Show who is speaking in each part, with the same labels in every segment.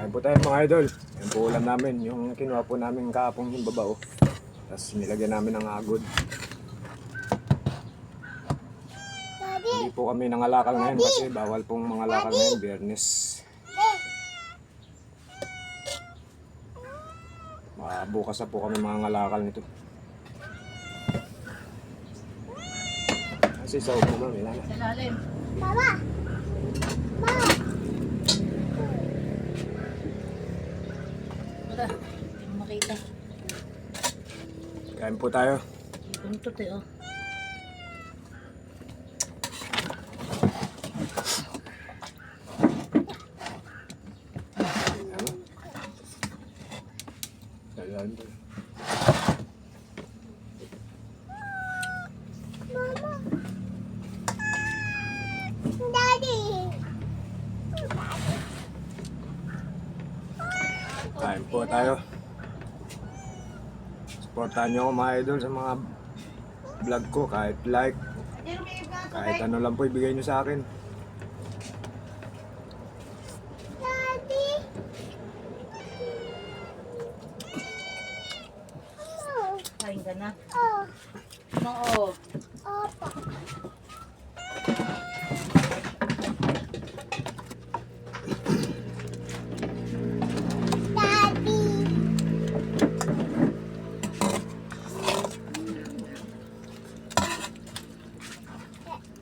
Speaker 1: Kain po tayo mga idol. Yan po ulam namin. Yung kinuha po namin kahapong himbabao. Tapos nilagyan namin ng agod. Hindi po kami nangalakal ngayon kasi bawal pong mangalakal ngayon. Biyernes. Bukas na po kami mangalakal nito. Kasi sa upo ba? Wala na.
Speaker 2: Sa lalim.
Speaker 3: Mama! Mama!
Speaker 2: Wala. Hindi mo makita.
Speaker 1: Kain po tayo.
Speaker 2: Buntot eh, oh.
Speaker 1: Ano? Dalan po.
Speaker 3: Mama! Daddy!
Speaker 1: Kain po tayo. Supportahan nyo ako mga idol sa mga vlog ko. Kahit like, kahit ano lang po ibigay nyo sa akin.
Speaker 3: Daddy! Ano?
Speaker 2: Kain ka na.
Speaker 3: Oh,
Speaker 2: Oo.
Speaker 3: opo. Daddy!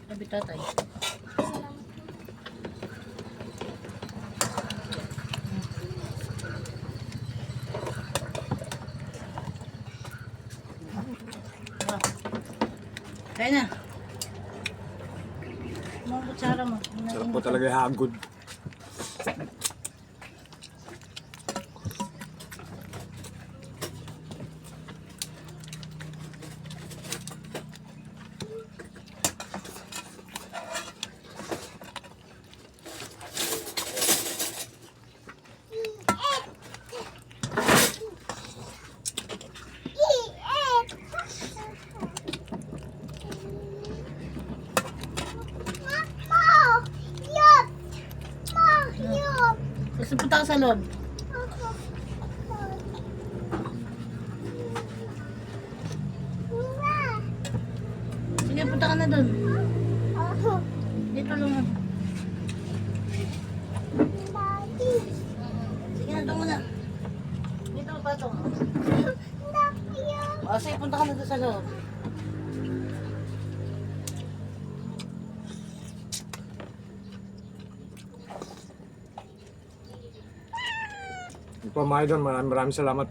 Speaker 2: Sabi tatay. Ah. Kain na. Mga kutsara mo.
Speaker 1: Sarap po talaga yung hagod.
Speaker 2: Gusto punta ka sa loob. Sige, punta ka na doon. Dito lang. Sige na, doon muna. Dito mo patong. O, sige, punta ka na doon sa loob.
Speaker 1: Ito po mga idol, maraming salamat.